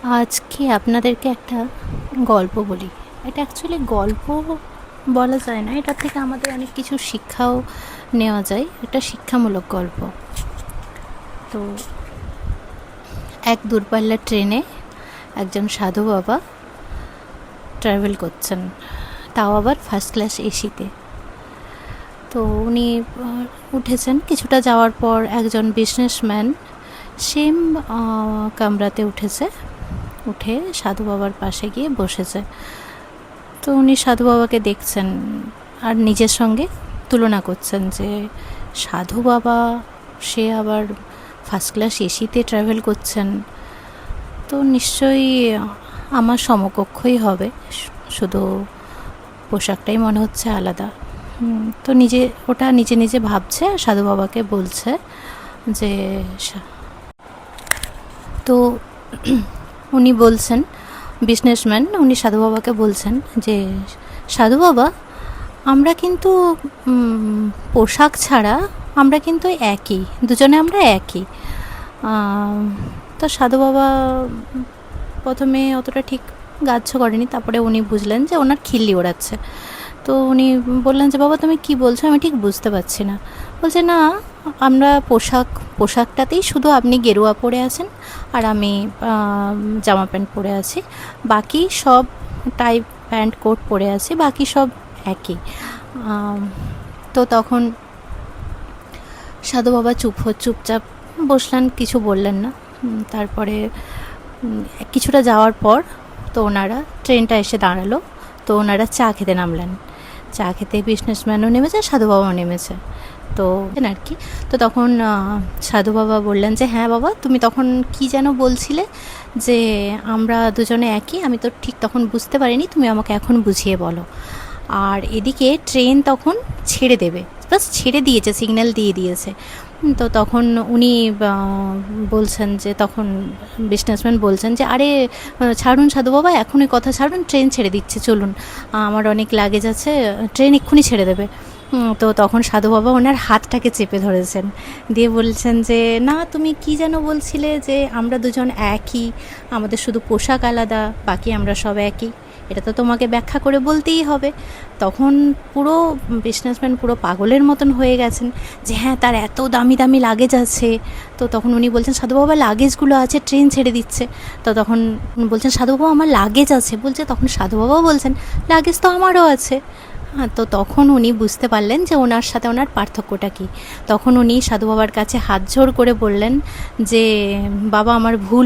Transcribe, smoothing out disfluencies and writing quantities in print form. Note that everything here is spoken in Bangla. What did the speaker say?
আজকে আপনাদেরকে একটা গল্প বলি। এটা অ্যাকচুয়ালি গল্প বলা যায় না, এটা থেকে আমাদের অনেক কিছু শিক্ষাও নেওয়া যায়। এটা শিক্ষামূলক গল্প। তো এক দূরপাল্লার ট্রেনে একজন সাধু বাবা ট্রাভেল করছেন, তাও আবার ফার্স্ট ক্লাস এসিতে। তো উনি উঠেছেন। কিছুটা যাওয়ার পর একজন বিজনেসম্যান সেম কামরাতে উঠেছে, উঠে সাধু বাবার পাশে গিয়ে বসেছে। তো উনি সাধু বাবাকে দেখছেন আর নিজের সঙ্গে তুলনা করছেন যে সাধু বাবা, সে আবার ফার্স্ট ক্লাস এসিতে ট্রাভেল করছেন, তো নিশ্চয়ই আমার সমকক্ষই হবে, শুধু পোশাকটাই মনে হচ্ছে আলাদা। তো ওটা নিজে নিজে ভাবছে, সাধু বাবাকে বলছে যে তো উনি বলছেন, বিজনেসম্যান উনি সাধু বাবাকে বলছেন যে সাধু বাবা, আমরা কিন্তু পোশাক ছাড়া আমরা কিন্তু একই, দুজনে আমরা একই। তো সাধু বাবা প্রথমে অতটা ঠিক গ্রাহ্য করেনি, তারপরে উনি বুঝলেন যে ওনার খিল্লি ওড়াচ্ছে। তো উনি বললেন যে বাবা তুমি কি বলছো, আমি ঠিক বুঝতে পারছি না। বলছে না, আমরা পোশাকটাতেই শুধু আপনি গেরুয়া পরে আছেন আর আমি জামা প্যান্ট পরে আছি, বাকি সব টাই প্যান্ট কোট পরে আছি, বাকি সব একই। তো তখন সাধু বাবা চুপচাপ বসলেন, কিছু বললেন না। তারপরে কিছুটা যাওয়ার পর তো ওনারা ট্রেনটা এসে দাঁড়ালো, তো ওনারা চা খেতে নামলেন। চা খেতে বিজনেসম্যানও নেমেছে, সাধু বাবাও নেমেছে। তো আর কি, তো তখন সাধু বাবা বললেন যে হ্যাঁ বাবা, তুমি তখন কি যেন বলছিলে যে আমরা দুজনে একই, আমি তো ঠিক তখন বুঝতে পারিনি, তুমি আমাকে এখন বুঝিয়ে বলো। আর এদিকে ট্রেন তখন ছেড়ে দেবে, বাস ছেড়ে দিয়েছে, সিগন্যাল দিয়ে দিয়েছে। তো তখন উনি বলছেন যে, তখন বিজনেসম্যান বলছেন যে আরে ছাড়ুন সাধু বাবা, এখনই কথা ছাড়ুন, ট্রেন ছেড়ে দিচ্ছে, চলুন, আমার অনেক লাগেজ আছে, ট্রেন এক্ষুনি ছেড়ে দেবে। তো তখন সাধু বাবা ওনার হাতটাকে চেপে ধরেছেন, দিয়ে বলছেন যে না, তুমি কি যেন বলছিলে যে আমরা দুজন একই, আমাদের শুধু পোশাক আলাদা, বাকি আমরা সব একই, এটা তো তোমাকে ব্যাখ্যা করে বলতেই হবে। তখন পুরো বিজনেসম্যান পুরো পাগলের মতন হয়ে গেছেন যে হ্যাঁ, তার এত দামি দামি লাগেজ আছে। তো তখন উনি বলছেন সাধু বাবা, লাগেজগুলো আছে, ট্রেন ছেড়ে দিচ্ছে। তো তখন বলছেন সাধু বাবা, আমার লাগেজ আছে। বলছে, তখন সাধু বাবাও বলছেন লাগেজ তো আমারও আছে। হ্যাঁ, তো তখন উনি বুঝতে পারলেন যে ওনার সাথে ওনার পার্থক্যটা কী। তখন উনি সাধু বাবার কাছে হাত জোড় করে বললেন যে বাবা, আমার ভুল